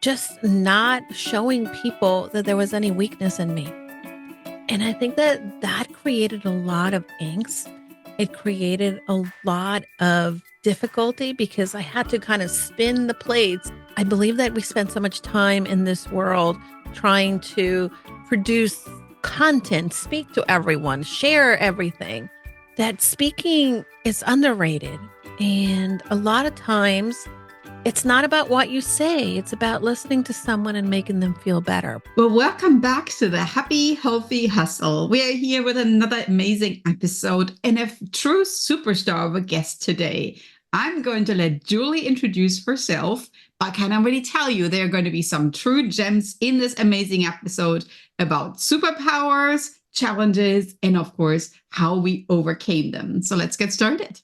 just not showing people that there was any weakness in me. And I think that that created a lot of angst. It created a lot of difficulty because I had to kind of spin the plates. I believe that we spend so much time in this world trying to produce content, speak to everyone, share everything, that speaking is underrated. And a lot of times, it's not about what you say. It's about listening to someone and making them feel better. Well, welcome back to the Happy Healthy Hustle. We are here with another amazing episode and a true superstar of a guest today. I'm going to let Julie introduce herself. I can already tell you there are going to be some true gems in this amazing episode about superpowers, challenges, and of course, how we overcame them. So let's get started.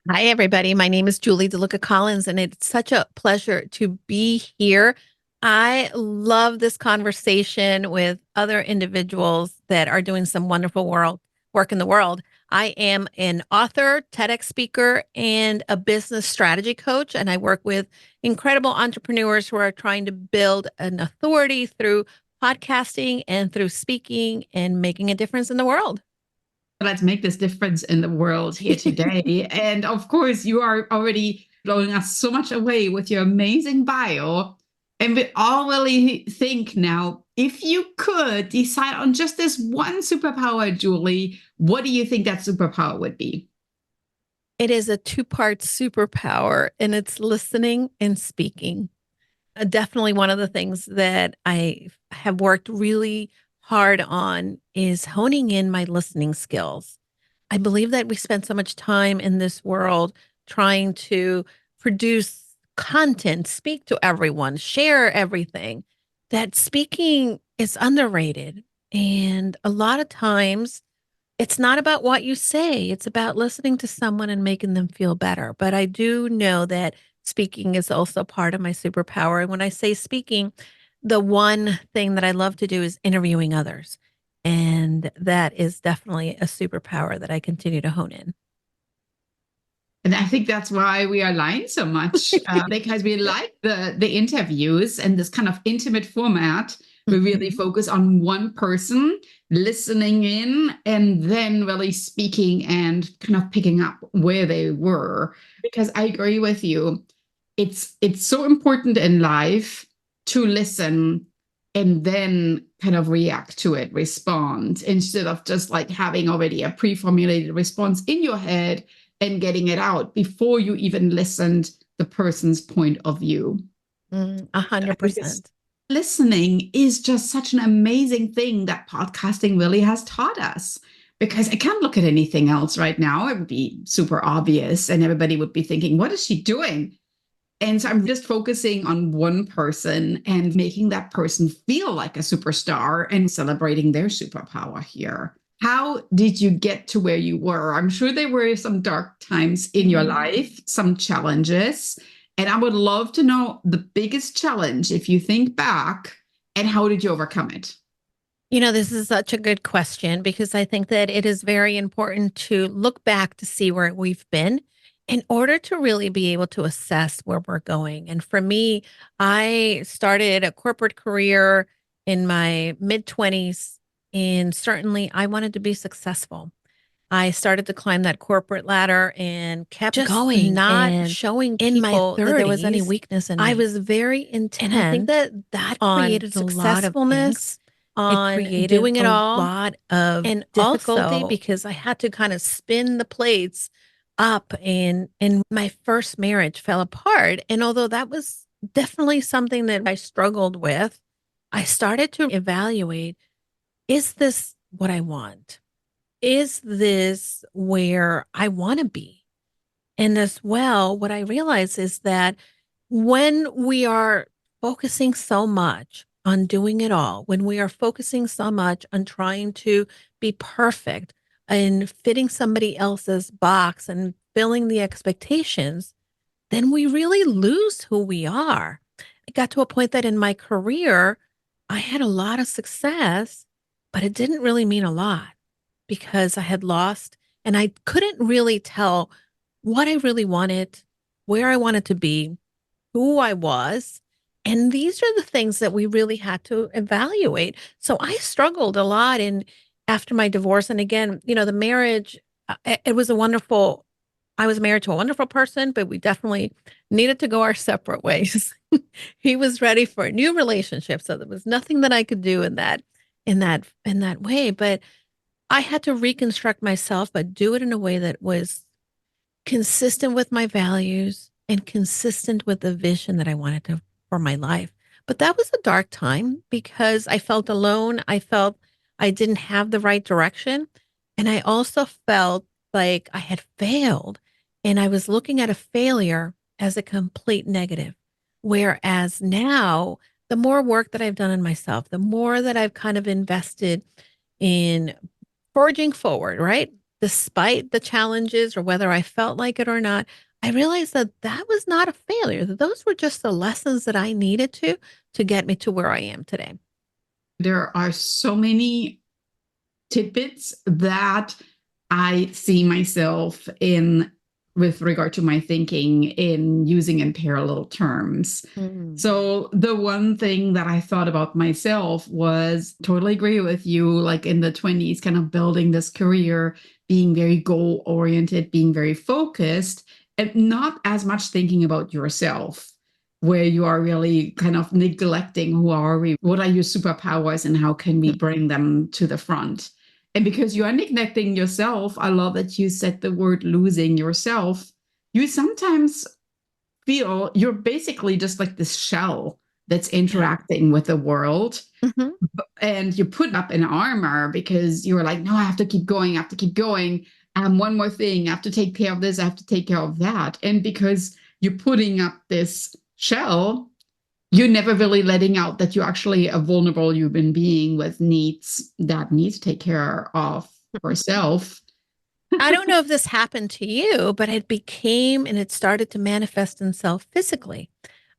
Hi, everybody. My name is Julie DeLucca-Collins, and it's such a pleasure to be here. I love this conversation with other individuals that are doing some wonderful work in the world. I am an author, TEDx speaker, and a business strategy coach, and I work with incredible entrepreneurs who are trying to build an authority through podcasting and through speaking and making a difference in the world. Let's make this difference in the world here today. And of course, you are already blowing us so much away with your amazing bio. And we all really think now, if you could decide on just this one superpower, Julie, what do you think that superpower would be? It is a two-part superpower, and it's listening and speaking. Definitely one of the things that I have worked really hard on is honing in my listening skills. I believe that we spend so much time in this world trying to produce content, speak to everyone, share everything, that speaking is underrated. And a lot of times, it's not about what you say. It's about listening to someone and making them feel better. But I do know that speaking is also part of my superpower. And when I say speaking, the one thing that I love to do is interviewing others. And that is definitely a superpower that I continue to hone in. And I think that's why we are aligned so much, because we like the interviews and this kind of intimate format. We really focus on one person, listening in, and then really speaking and kind of picking up where they were. Because I agree with you. It's so important in life to listen and then kind of react to it, respond, instead of just like having already a pre-formulated response in your head and getting it out before you even listened the person's point of view. 100%. Listening is just such an amazing thing that podcasting really has taught us, because I can't look at anything else right now. It would be super obvious and everybody would be thinking, what is she doing? And so I'm just focusing on one person and making that person feel like a superstar and celebrating their superpower here. How did you get to where you were? I'm sure there were some dark times in your life, some challenges. And I would love to know the biggest challenge, if you think back, and how did you overcome it? You know, this is such a good question because I think that it is very important to look back to see where we've been in order to really be able to assess where we're going. And for me, I started a corporate career in my mid-20s, and certainly I wanted to be successful. I started to climb that corporate ladder and kept Just going, not and showing in my people that there was any 30s, weakness in me. I I was very And I think intent that on created a lot of successfulness, on created doing it a all, lot of and difficulty also because I had to kind of spin the plates up, and my first marriage fell apart. And although that was definitely something that I struggled with, I started to evaluate, is this what I want? Is this where I want to be? And as well, what I realize is that when we are focusing so much on doing it all, when we are focusing so much on trying to be perfect and fitting somebody else's box and filling the expectations, then we really lose who we are. I got to a point that in my career, I had a lot of success, but it didn't really mean a lot because I had lost and I couldn't really tell what I really wanted, where I wanted to be, who I was. And these are the things that we really had to evaluate. So I struggled a lot in after my divorce. And again, the marriage, it was a wonderful, I was married to a wonderful person, but we definitely needed to go our separate ways. He was ready for a new relationship. So there was nothing that I could do in that way. But I had to reconstruct myself, but do it in a way that was consistent with my values and consistent with the vision that I wanted to for my life. But that was a dark time because I felt alone. I felt I didn't have the right direction. And I also felt like I had failed. And I was looking at a failure as a complete negative. Whereas now, the more work that I've done in myself, the more that I've kind of invested in forging forward, right? Despite the challenges or whether I felt like it or not, I realized that that was not a failure, that those were just the lessons that I needed to get me to where I am today. There are so many tidbits that I see myself in with regard to my thinking in using in parallel terms. So the one thing that I thought about myself was totally agree with you, like in the 20s, kind of building this career, being very goal oriented, being very focused, and not as much thinking about yourself, where you are really kind of neglecting who are we, what are your superpowers, and how can we bring them to the front. And because you are neglecting yourself, I love that you said the word losing yourself. You sometimes feel you're basically just like this shell that's interacting with the world. And you put up an armor because you're like, no, I have to keep going. I have to keep going. One more thing. I have to take care of this. I have to take care of that. And because you're putting up this shell, you're never really letting out that you're actually a vulnerable human being with needs that needs to take care of herself. I don't know if this happened to you, but it started to manifest itself physically.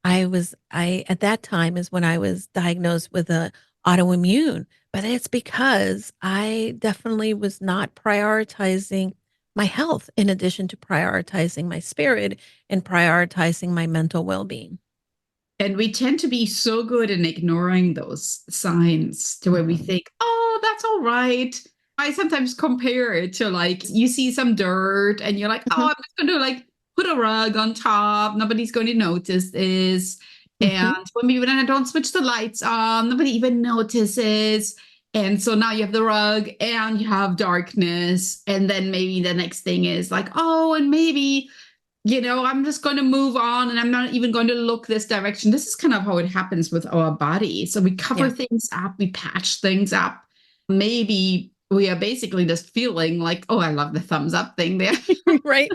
I at that time is when I was diagnosed with a autoimmune, but it's because I definitely was not prioritizing my health in addition to prioritizing my spirit and prioritizing my mental well-being. And we tend to be so good in ignoring those signs to where we think, oh, that's all right. I sometimes compare it to like you see some dirt and you're like, oh, I'm just going to like put a rug on top. Nobody's going to notice this. And when I don't switch the lights on, nobody even notices. And so now you have the rug and you have darkness. And then maybe the next thing is like, oh, and maybe I'm just going to move on and I'm not even going to look this direction. This is kind of how it happens with our body. So we cover things up, we patch things up. Maybe we are basically just feeling like, oh, I love the thumbs up thing there. Right.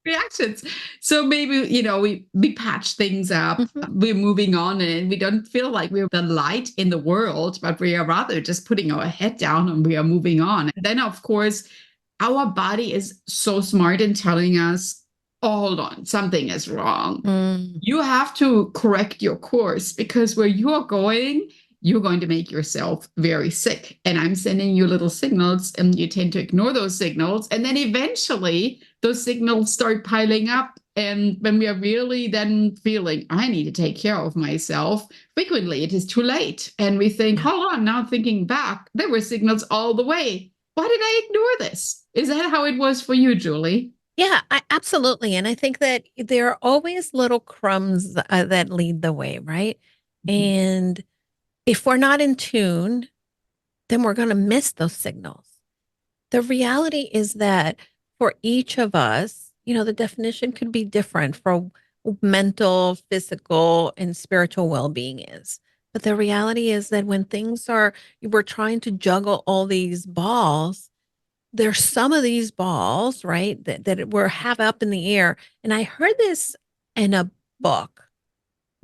Reactions. So maybe, we patch things up, we're moving on and we don't feel like we're the light in the world, but we are rather just putting our head down and we are moving on. And then, of course, our body is so smart in telling us, oh, hold on, something is wrong. You have to correct your course because where you're going to make yourself very sick. And I'm sending you little signals and you tend to ignore those signals. And then eventually those signals start piling up. And when we are really then feeling, I need to take care of myself, frequently it is too late. And we think, hold on, now thinking back, there were signals all the way. Why did I ignore this? Is that how it was for you, Julie? Yeah, absolutely. And I think that there are always little crumbs that lead the way, right? And if we're not in tune, then we're going to miss those signals. The reality is that for each of us, the definition could be different for mental, physical, and spiritual well-being is. But the reality is that when we're trying to juggle all these balls, there's some of these balls, right, that we're have up in the air. And I heard this in a book,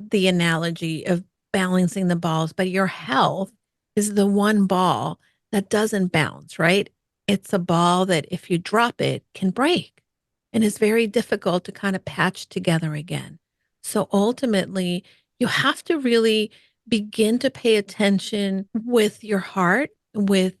the analogy of balancing the balls, but your health is the one ball that doesn't bounce, right? It's a ball that if you drop it can break and it's very difficult to kind of patch together again. So ultimately, you have to really begin to pay attention with your heart, with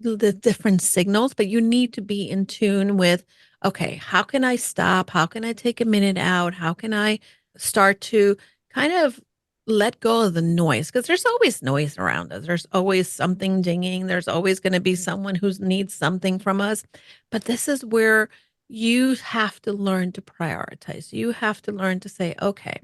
the different signals, but you need to be in tune with, okay, how can I stop? How can I take a minute out? How can I start to kind of let go of the noise because there's always noise around us. There's always something dinging. There's always going to be someone who needs something from us. But this is where you have to learn to prioritize. You have to learn to say, okay,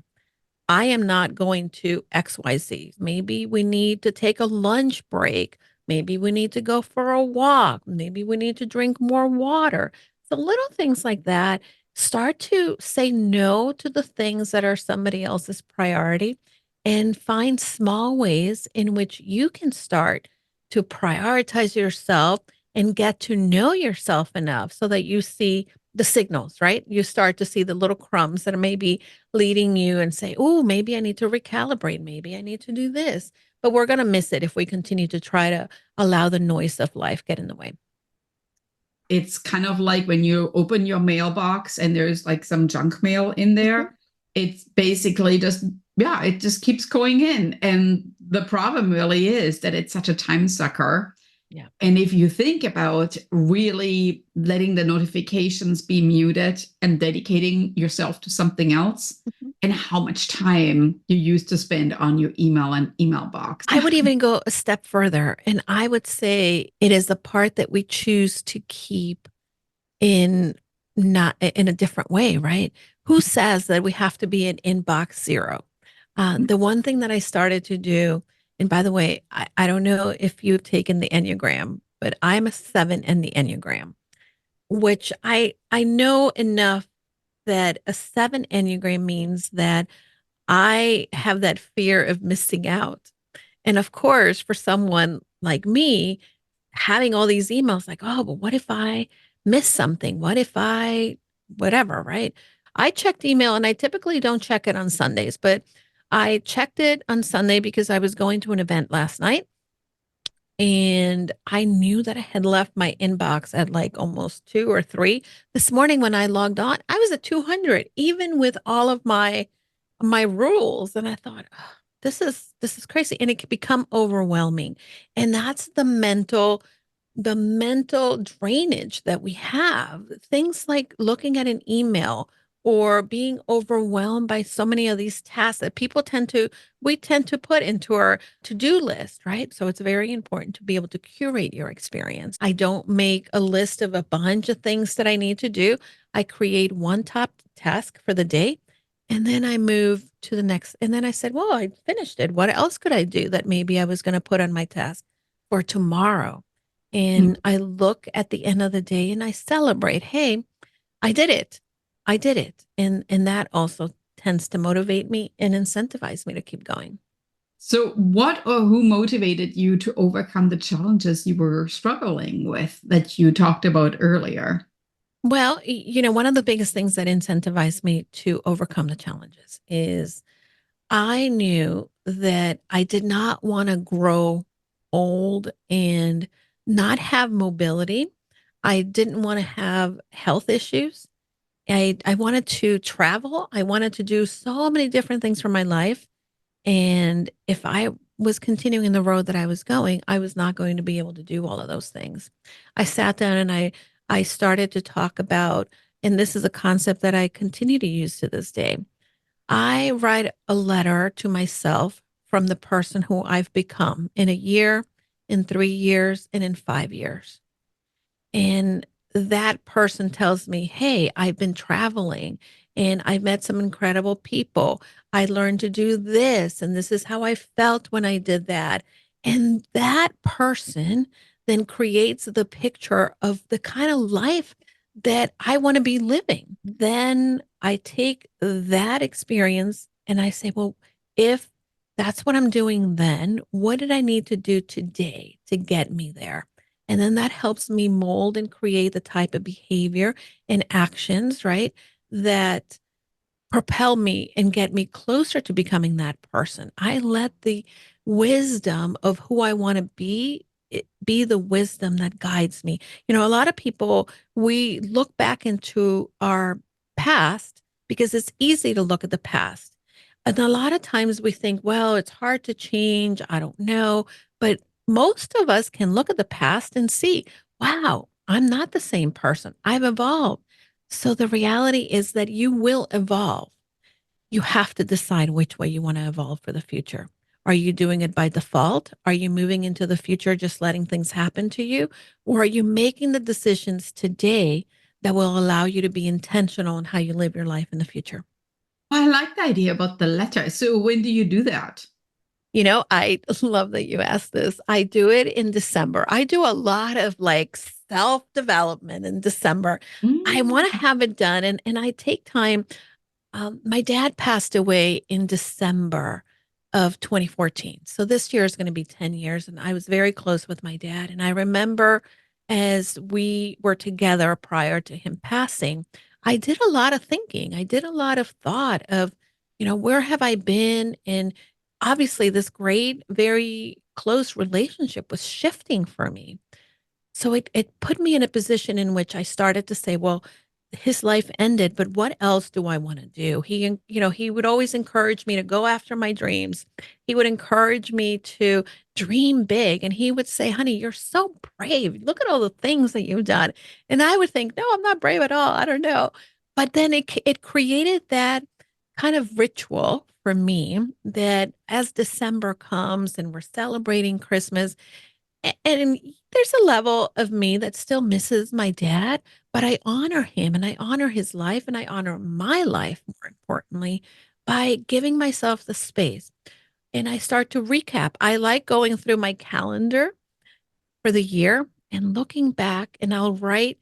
I am not going to XYZ. Maybe we need to take a lunch break. Maybe we need to go for a walk. Maybe we need to drink more water. So little things like that. Start to say no to the things that are somebody else's priority and find small ways in which you can start to prioritize yourself and get to know yourself enough so that you see the signals, right? You start to see the little crumbs that are maybe leading you and say, oh, maybe I need to recalibrate. Maybe I need to do this. But we're going to miss it if we continue to try to allow the noise of life get in the way. It's kind of like when you open your mailbox and there's like some junk mail in there. Mm-hmm. It's basically just, it just keeps going in. And the problem really is that it's such a time sucker. Yeah. And if you think about really letting the notifications be muted and dedicating yourself to something else, and how much time you used to spend on your email and email box. I would even go a step further. And I would say it is the part that we choose to keep in not in a different way, right? Who says that we have to be in inbox zero? The one thing that I started to do, and by the way, I don't know if you've taken the Enneagram, but I'm a 7 in the Enneagram, which I know enough that a 7 Enneagram means that I have that fear of missing out. And of course, for someone like me, having all these emails like, oh, but what if I miss something? What if whatever, right? I checked email and I typically don't check it on Sundays, but I checked it on Sunday because I was going to an event last night. And I knew that I had left my inbox at like almost 2 or 3. This morning when I logged on, I was at 200, even with all of my rules. And I thought, oh, this is crazy. And it can become overwhelming. And that's the mental drainage that we have. Things like looking at an email or being overwhelmed by so many of these tasks that we tend to put into our to-do list, right? So it's very important to be able to curate your experience. I don't make a list of a bunch of things that I need to do. I create one top task for the day, and then I move to the next. And then I said, well, I finished it. What else could I do that maybe I was going to put on my task for tomorrow? And I look at the end of the day and I celebrate, hey, I did it. I did it. And that also tends to motivate me and incentivize me to keep going. So what or who motivated you to overcome the challenges you were struggling with that you talked about earlier? Well, one of the biggest things that incentivized me to overcome the challenges is I knew that I did not want to grow old and not have mobility. I didn't want to have health issues. I wanted to travel. I wanted to do so many different things for my life. And if I was continuing the road that I was going, I was not going to be able to do all of those things. I sat down and I started to talk about, and this is a concept that I continue to use to this day. I write a letter to myself from the person who I've become in a year, in 3 years, and in 5 years. And that person tells me, hey, I've been traveling and I met some incredible people. I learned to do this, and this is how I felt when I did that. And that person then creates the picture of the kind of life that I want to be living. Then I take that experience and I say, well, if that's what I'm doing then, what did I need to do today to get me there? And then that helps me mold and create the type of behavior and actions, right, that propel me and get me closer to becoming that person. I let the wisdom of who I want to be be the wisdom that guides me. A lot of people, we look back into our past because it's easy to look at the past. And a lot of times we think, well, it's hard to change. I don't know. But most of us can look at the past and see, wow, I'm not the same person. I've evolved. So the reality is that you will evolve. you have to decide which way you want to evolve for the future. Are you doing it by default? Are you moving into the future, just letting things happen to you? Or are you making the decisions today that will allow you to be intentional in how you live your life in the future? I like the idea about the letter. So when do you do that? I love that you asked this. I do it in December. I do a lot of like self development in December. I want to Mm. have it done, and I take time. My dad passed away in December of 2014. So this year is going to be 10 years. And I was very close with my dad. And I remember as we were together prior to him passing, I did a lot of thinking. I did a lot of thought of, where have I been? And obviously, this great, very close relationship was shifting for me. So it put me in a position in which I started to say, well, his life ended, but what else do I want to do? He would always encourage me to go after my dreams. He would encourage me to dream big. And he would say, honey, you're so brave. Look at all the things that you've done. And I would think, no, I'm not brave at all. I don't know. But then it created that kind of ritual for me that as December comes and we're celebrating Christmas, and there's a level of me that still misses my dad, but I honor him and I honor his life and I honor my life, more importantly, by giving myself the space. And I start to recap. I like going through my calendar for the year and looking back, and I'll write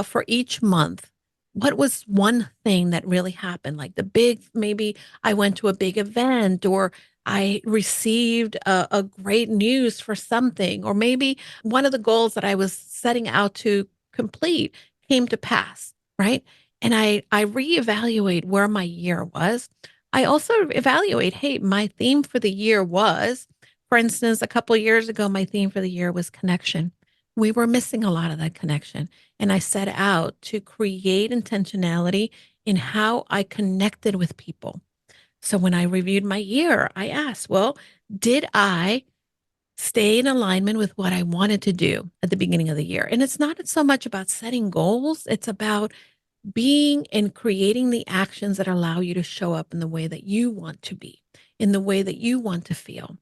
for each month what was one thing that really happened, like the big, maybe I went to a big event, or I received a great news for something, or maybe one of the goals that I was setting out to complete came to pass, right? And I reevaluate where my year was. I also evaluate, hey, my theme for the year was, for instance, a couple of years ago, my theme for the year was connection. We were missing a lot of that connection. And I set out to create intentionality in how I connected with people. So when I reviewed my year, I asked, well, did I stay in alignment with what I wanted to do at the beginning of the year? And it's not so much about setting goals, it's about being and creating the actions that allow you to show up in the way that you want to be, in the way that you want to feel.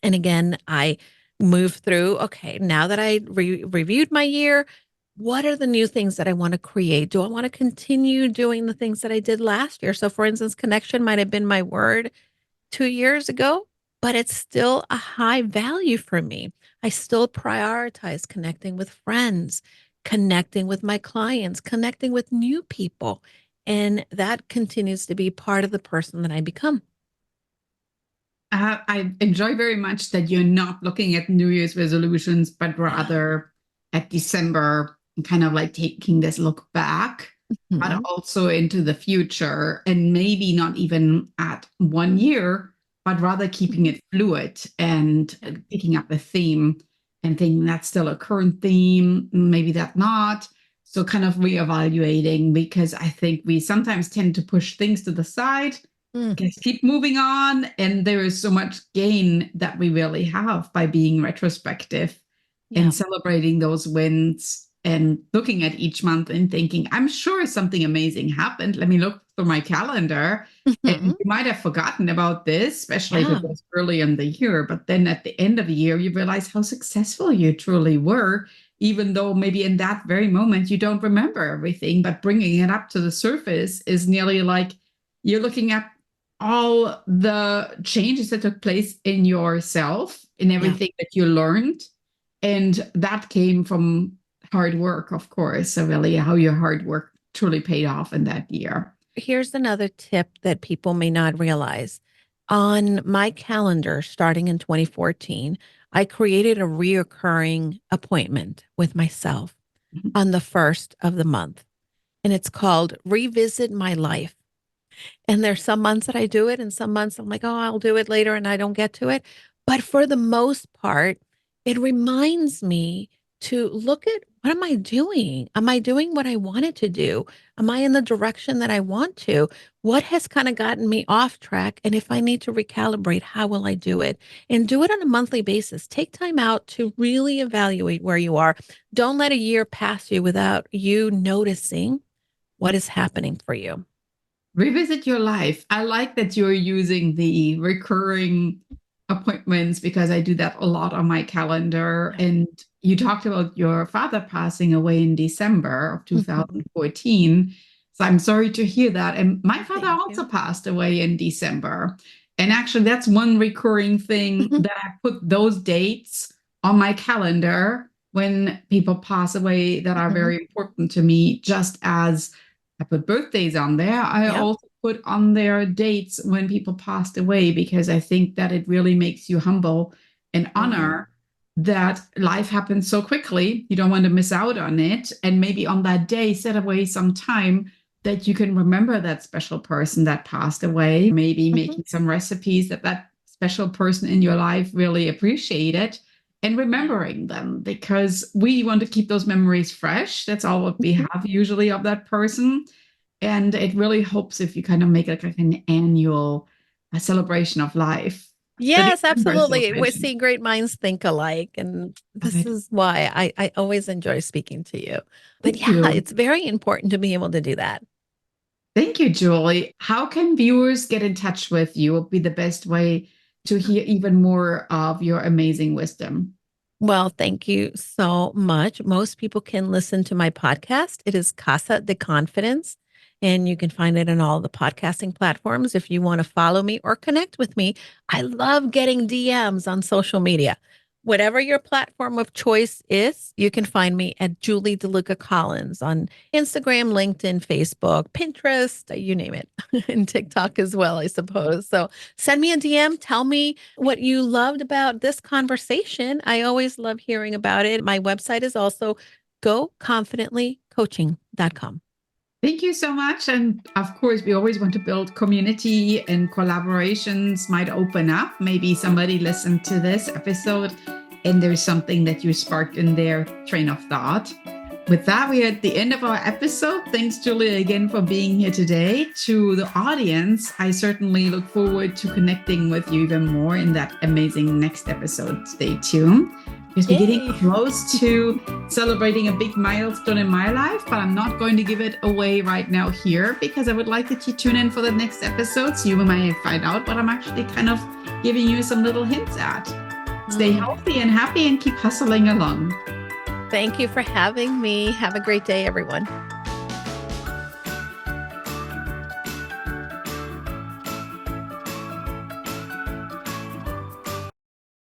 And again, I move through, okay, now that I reviewed my year, what are the new things that I want to create? Do I want to continue doing the things that I did last year? So, for instance, connection might have been my word 2 years ago, but it's still a high value for me. I still prioritize connecting with friends, connecting with my clients, connecting with new people. And that continues to be part of the person that I become. I enjoy very much that you're not looking at New Year's resolutions, but rather at December, kind of like taking this look back, but Mhm. also into the future, and maybe not even at 1 year, but rather keeping it fluid and picking up a theme and thinking that's still a current theme, maybe that not. So kind of reevaluating, because I think we sometimes tend to push things to the side, Mm, just keep moving on. And there is so much gain that we really have by being retrospective yeah. and celebrating those wins and looking at each month and thinking, I'm sure something amazing happened. Let me look through my calendar. And Mhm. you might have forgotten about this, especially if Yeah. it was early in the year. But then at the end of the year, you realize how successful you truly were, even though maybe in that very moment you don't remember everything. But bringing it up to the surface is nearly like you're looking at all the changes that took place in yourself, in Yeah. everything that you learned. And that came from hard work, of course. So, really, how your hard work truly paid off in that year. Here's another tip that people may not realize. On my calendar, starting in 2014, I created a reoccurring appointment with myself Mhm. on the first of the month, and it's called Revisit My Life. And there's some months that I do it, and some months I'm like, oh, I'll do it later, and I don't get to it. But for the most part, it reminds me to look at, what am I doing? Am I doing what I wanted to do? Am I in the direction that I want to? What has kind of gotten me off track? And if I need to recalibrate, how will I do it? And do it on a monthly basis. Take time out to really evaluate where you are. Don't let a year pass you without you noticing what is happening for you. Revisit your life. I like that you're using the recurring appointments because I do that a lot on my calendar. And you talked about your father passing away in December of 2014. So I'm sorry to hear that. And my father also passed away in December. And actually, that's one recurring thing that I put those dates on my calendar when people pass away that are very important to me, just as I put birthdays on there. I also put on their dates when people passed away, because I think that it really makes you humble and honor that life happens so quickly. You don't want to miss out on it. And maybe on that day, set away some time that you can remember that special person that passed away, maybe making some recipes that that special person in your life really appreciated, and remembering them, because we want to keep those memories fresh. That's all what we have usually of that person. And it really helps if you kind of make like an annual celebration of life. Yes, absolutely. We see great minds think alike. And this is why I always enjoy speaking to you. But it's very important to be able to do that. Thank you, Julie. How can viewers get in touch with you? What would be the best way to hear even more of your amazing wisdom? Well, thank you so much. Most people can listen to my podcast. It is Casa de Confidence, and you can find it on all the podcasting platforms. If you want to follow me or connect with me, I love getting DMs on social media. Whatever your platform of choice is, you can find me at Julie DeLucca-Collins on Instagram, LinkedIn, Facebook, Pinterest, you name it, and TikTok as well, I suppose. So send me a DM. Tell me what you loved about this conversation. I always love hearing about it. My website is also goconfidentlycoaching.com. Thank you so much. And of course, we always want to build community, and collaborations might open up. Maybe somebody listened to this episode and there's something that you sparked in their train of thought. With that, we are at the end of our episode. Thanks, Julia, again for being here today. To the audience, I certainly look forward to connecting with you even more in that amazing next episode. Stay tuned. Because we're getting close to celebrating a big milestone in my life, but I'm not going to give it away right now here, because I would like that you tune in for the next episode, so you might find out what I'm actually kind of giving you some little hints at. Stay healthy and happy and keep hustling along. Thank you for having me. Have a great day, everyone.